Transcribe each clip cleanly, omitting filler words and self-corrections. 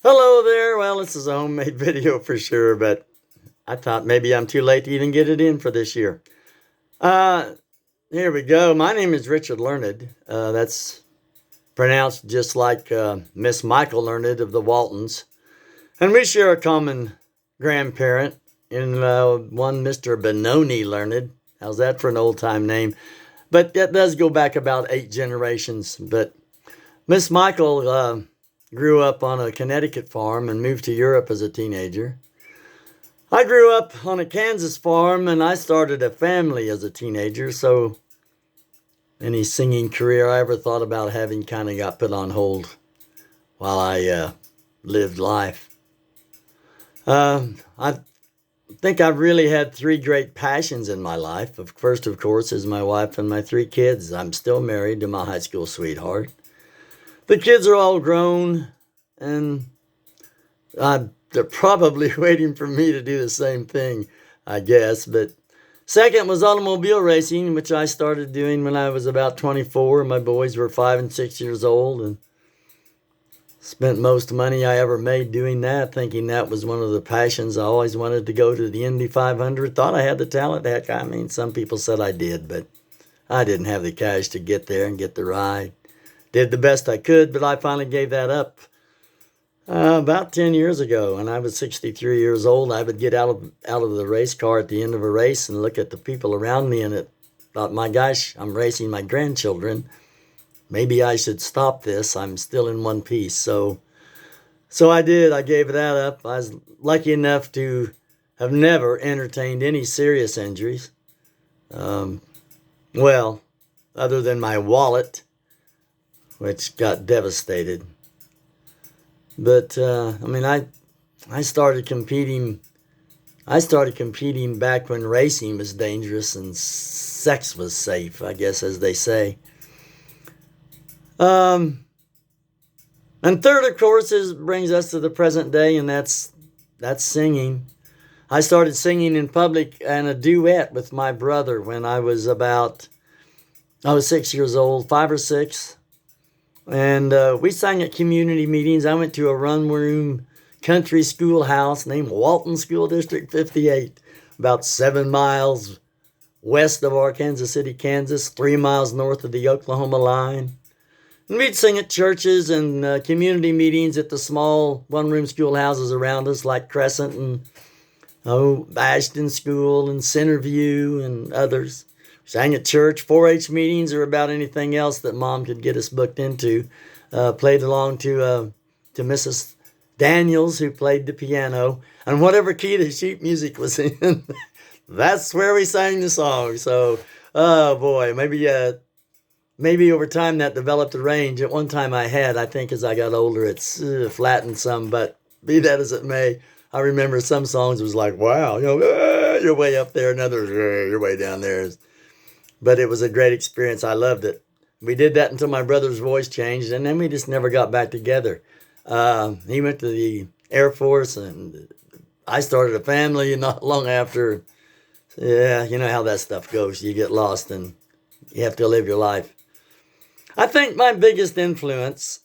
Hello there. Well, this is a homemade video for sure, but I thought maybe I'm too late to even get it in for this year. Uh, Here we go. My name is Richard Learned. That's pronounced just like Miss Michael Learned of the Waltons. And we share a common grandparent in one Mr. Benoni Learned. How's that for an old time name? But that does go back about 8 generations. But Miss Michael grew up on a Connecticut farm and moved to Europe as a teenager. I grew up on a Kansas farm and I started a family as a teenager, so any singing career I ever thought about having kind of got put on hold while I lived life. I think I've really had three great passions in my life. First, of course, is my wife and my three kids. I'm still married to my high school sweetheart. The kids are all grown, and they're probably waiting for me to do the same thing, I guess. But second was automobile racing, which I started doing when I was about 24. My boys were 5 and 6 years old, and spent most money I ever made doing that, thinking that was one of the passions. I always wanted to go to the Indy 500. Thought I had the talent. Heck, I mean, some people said I did, but I didn't have the cash to get there and get the ride. Did the best I could, but I finally gave that up about 10 years ago. When I was 63 years old, I would get out of the race car at the end of a race and look at the people around me, and it thought, my gosh, I'm racing my grandchildren. Maybe I should stop this. I'm still in one piece. So I did. I gave that up. I was lucky enough to have never entertained any serious injuries. Um, well, other than my wallet, which got devastated. But I mean, I started competing. I started competing back when racing was dangerous and sex was safe, I guess, as they say. Um, and third, of course, brings us to the present day, and that's singing. I started singing in public and a duet with my brother when I was 6 years old, 5 or 6. And we sang at community meetings. I went to a one-room country schoolhouse named Walton School District 58, about 7 miles west of Arkansas City, Kansas, 3 miles north of the Oklahoma line. And we'd sing at churches and community meetings at the small one-room schoolhouses around us, like Crescent and Ashton School and Centerview and others. Sang at church, 4-H meetings, or about anything else that Mom could get us booked into. Played along to Mrs. Daniels, who played the piano, and whatever key the sheet music was in, that's where we sang the song. So, oh boy, maybe over time that developed a range. At one time I think as I got older, it's flattened some, but be that as it may, I remember some songs was like, wow, you're way up there, and others, you're way down there. But it was a great experience. I loved it. We did that until my brother's voice changed, and then we just never got back together. He went to the Air Force, and I started a family not long after. Yeah, you know how that stuff goes. You get lost, and you have to live your life. I think my biggest influence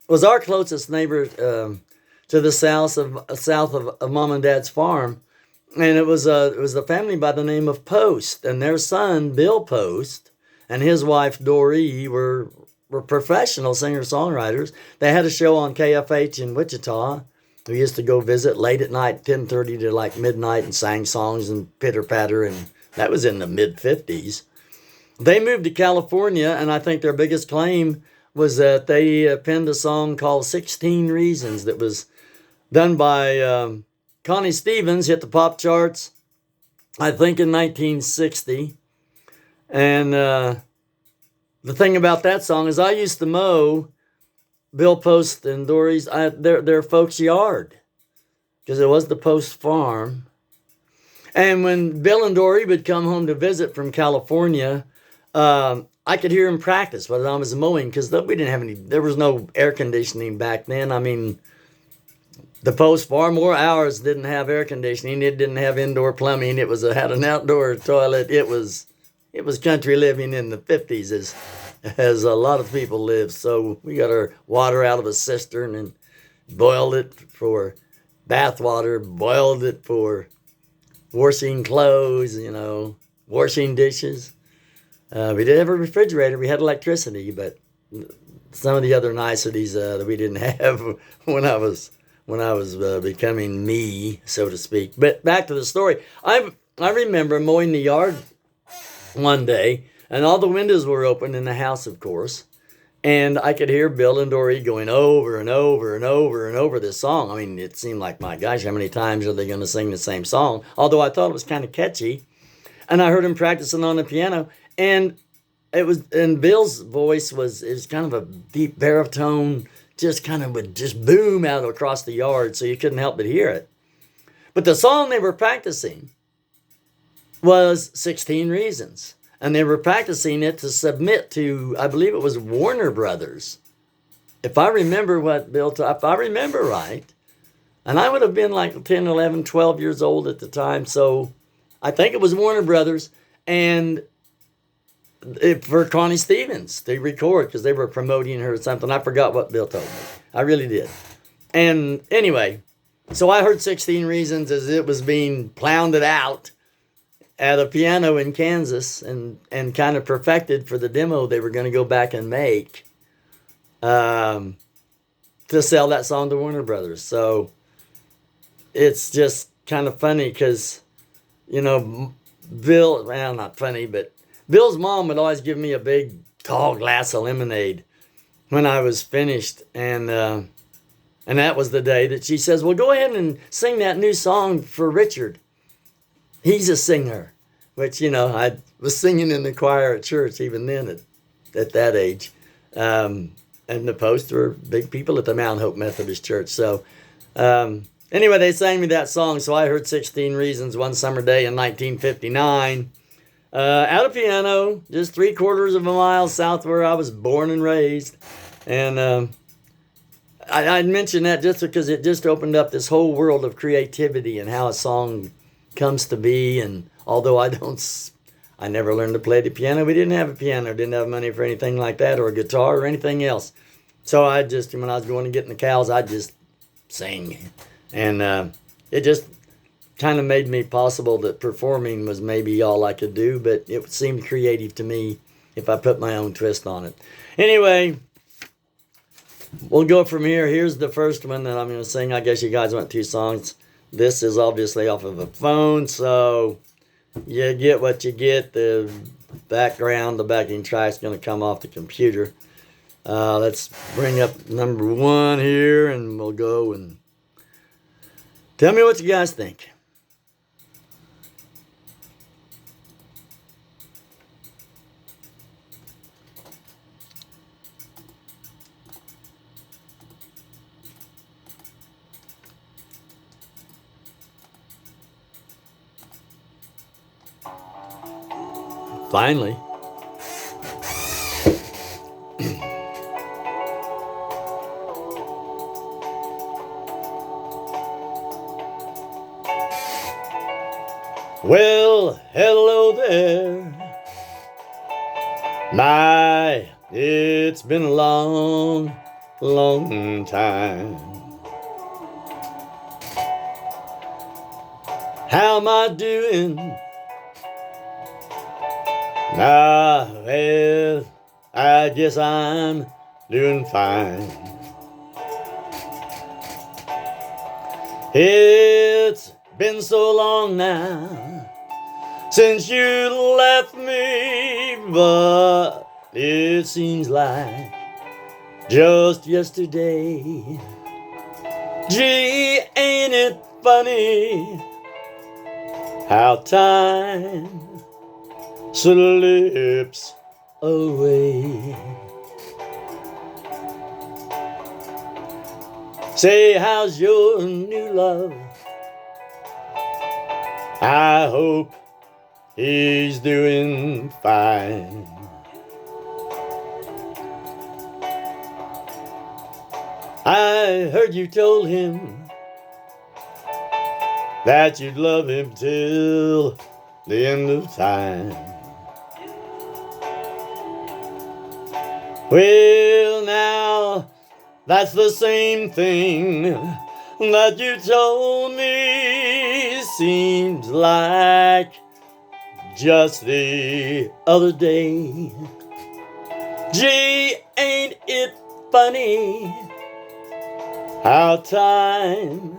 was our closest neighbor to the south of Mom and Dad's farm. And it was a family by the name of Post, and their son Bill Post and his wife Doree were professional singer-songwriters. They had a show on KFH in Wichita. We used to go visit late at night, 10:30 to like midnight, and sang songs and pitter-patter, and that was in the mid-50s. They moved to California, and I think their biggest claim was that they penned a song called 16 Reasons that was done by Connie Stevens, hit the pop charts, I think, in 1960. And the thing about that song is I used to mow Bill Post and Dory's, their folks' yard, because it was the Post farm. And when Bill and Dory would come home to visit from California, I could hear them practice while I was mowing, because there was no air conditioning back then. I mean, the Post farm or ours didn't have air conditioning. It didn't have indoor plumbing. It had an outdoor toilet. It was country living in the 50s as a lot of people lived. So we got our water out of a cistern, and boiled it for bath water, boiled it for washing clothes, washing dishes. We did have a refrigerator. We had electricity, but some of the other niceties that we didn't have when I was becoming me, so to speak. But back to the story. I remember mowing the yard one day, and all the windows were open in the house, of course. And I could hear Bill and Dory going over and over and over and over this song. I mean, it seemed like, my gosh, how many times are they going to sing the same song? Although I thought it was kind of catchy. And I heard him practicing on the piano. And Bill's voice was kind of a deep baritone, just kind of would just boom out across the yard, so you couldn't help but hear it. But the song they were practicing was 16 Reasons. And they were practicing it to submit to, I believe it was Warner Brothers. If I remember if I remember right. And I would have been like 10, 11, 12 years old at the time. So I think it was Warner Brothers. And for Connie Stevens to record, because they were promoting her or something. I forgot what Bill told me. I really did. And anyway, so I heard 16 Reasons as it was being pounded out at a piano in Kansas and kind of perfected for the demo they were going to go back and make to sell that song to Warner Brothers. So it's just kind of funny because, Bill, well, not funny, but Bill's mom would always give me a big, tall glass of lemonade when I was finished. And that was the day that she says, well, go ahead and sing that new song for Richard. He's a singer, which, I was singing in the choir at church even then at that age. And the Post were big people at the Mount Hope Methodist Church. So anyway, they sang me that song. So I heard 16 Reasons one summer day in 1959 at a piano, just 3/4 of a mile south where I was born and raised. And I mention that just because it just opened up this whole world of creativity and how a song comes to be. And although I never learned to play the piano. We didn't have a piano, didn't have money for anything like that, or a guitar or anything else. So when I was going to get in the cows, I'd just sing. And it just kind of made me possible that performing was maybe all I could do, but it seemed creative to me if I put my own twist on it. Anyway, we'll go from here. Here's the first one that I'm going to sing. I guess you guys want 2 songs. This is obviously off of a phone, so you get what you get. The backing track's going to come off the computer. Let's bring up number 1 here, and we'll go and tell me what you guys think. Finally. Well, hello there. It's been a long, long time. How am I doing? Well, I guess I'm doing fine. It's been so long now since you left me, but it seems like just yesterday. Gee, ain't it funny how time slips away? Say, how's your new love? I hope he's doing fine. I heard you told him that you'd love him till the end of time. Well, now That's the same thing that you told me. Seems like just the other day. Gee, ain't it funny how time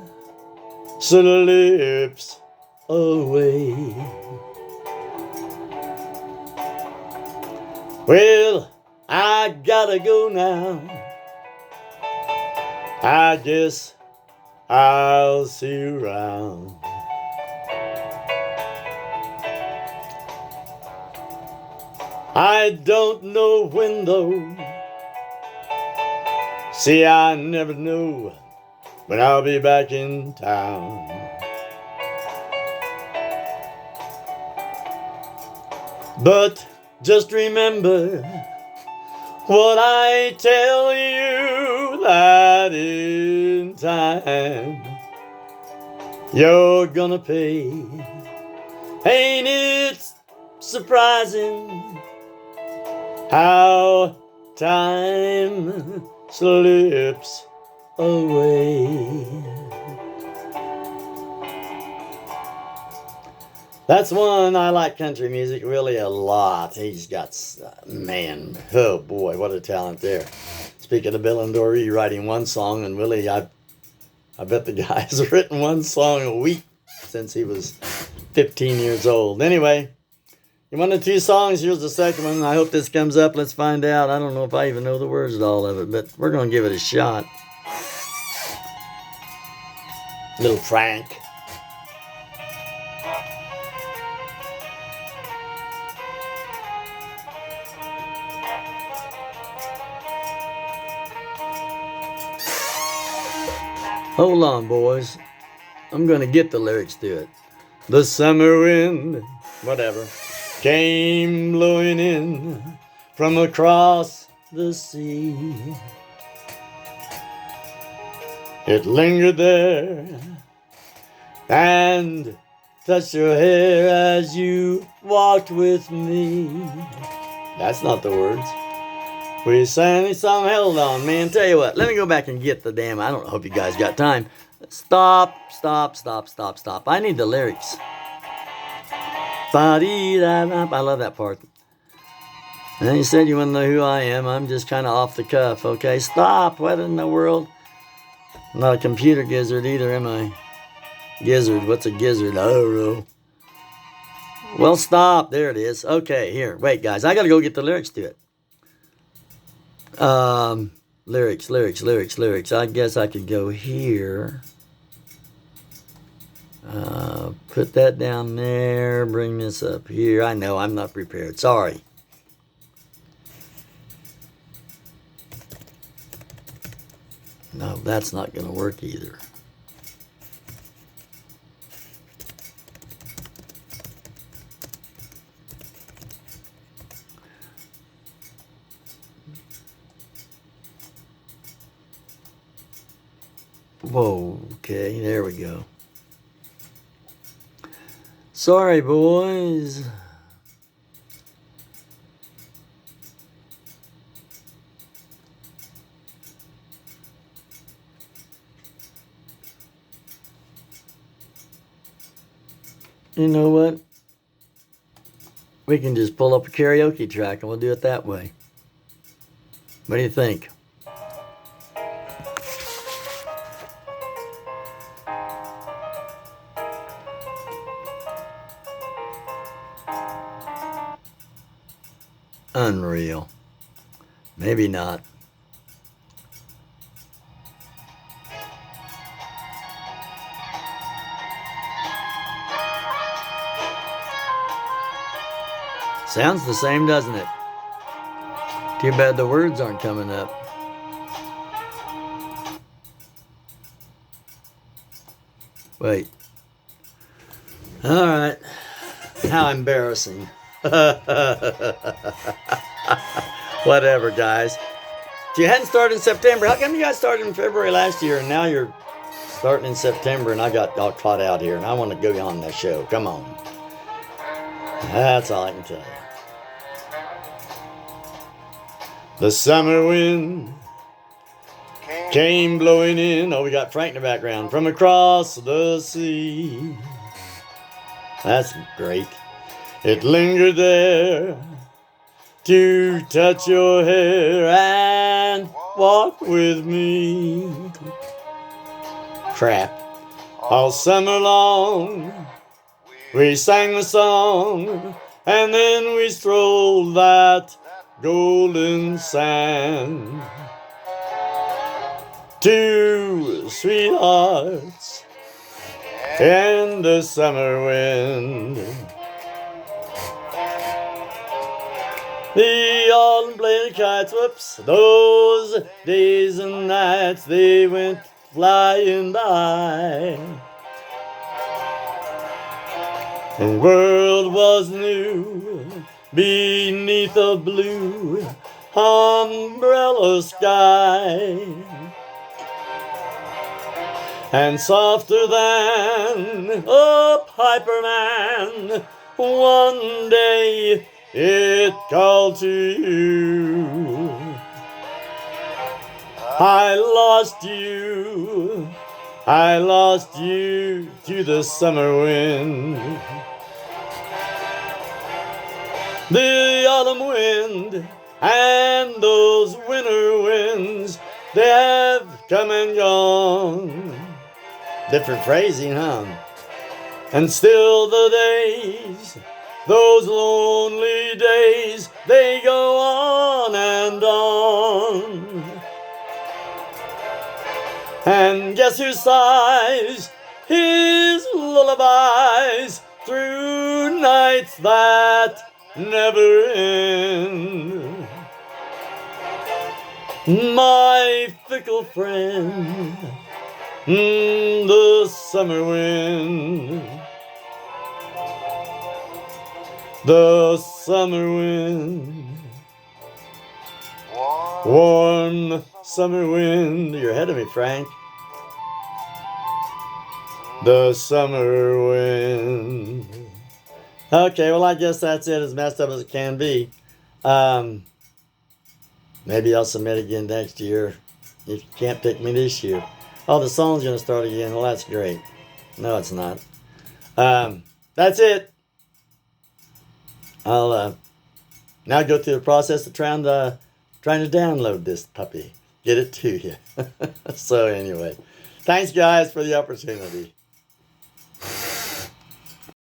slips away? Well, I gotta go now. I guess I'll see you around. I don't know when though. See, I never know when I'll be back in town. But just remember what I tell you, that in time you're gonna pay. Ain't it surprising how time slips away? That's one. I like country music really a lot. He's got, man, oh boy, what a talent there. Speaking of Bill and Dory writing one song, and Willie, I bet the guy has written one song a week since he was 15 years old. Anyway, you wanted 2 songs. Here's the second one. I hope this comes up. Let's find out. I don't know if I even know the words to all of it, but we're going to give it a shot. Little Frank. Hold on, boys. I'm going to get the lyrics to it. The summer wind, whatever, came blowing in from across the sea. It lingered there and touched your hair as you walked with me. That's not the words. We sang this song, held on, man. Tell you what, let me go back and get the damn, I don't hope you guys got time. Stop. I need the lyrics. I love that part. And then you said you want to know who I am. I'm just kind of off the cuff, okay? Stop. What in the world? I'm not a computer gizzard either, am I? Gizzard. What's a gizzard? I don't know. Well, stop. There it is. Okay, here. Wait, guys. I got to go get the lyrics to it. Lyrics. I guess I could go here. Put that down there. Bring this up here. I know I'm not prepared. Sorry. No, that's not going to work either. Whoa, okay, there we go. Sorry, boys. You know what? We can just pull up a karaoke track and we'll do it that way. What do you think? Unreal. Maybe not. Sounds the same, doesn't it? Too bad the words aren't coming up. Wait. All right. How embarrassing. Whatever, guys. If you hadn't started in September, how come you guys started in February last year and now you're starting in September and I got all caught out here and I want to go on that show? Come on. That's all I can tell you. The summer wind came blowing in. Oh, we got Frank in the background. From across the sea. That's great. It lingered there to touch your hair and walk with me. Crap. All summer long, we sang the song, and then we strolled that golden sand. Two sweethearts in the summer wind. The autumn playing kites, whoops, those days and nights, they went flying by. The world was new beneath a blue umbrella sky. And softer than a piper man, one day it called to you. I lost you to the summer wind. The autumn wind and those winter winds, they have come and gone. Different phrasing, huh? And still the days, those lonely days, they go on and on. And guess who sighs his lullabies through nights that never end? My fickle friend, the summer wind. The summer wind. Warm summer wind. You're ahead of me, Frank. The summer wind. Okay, well, I guess that's it, as messed up as it can be. Maybe I'll submit again next year if you can't pick me this year. Oh, the song's going to start again. Well, that's great. No, it's not. That's it. I'll now go through the process of trying to download this puppy. Get it to you. So anyway, thanks, guys, for the opportunity.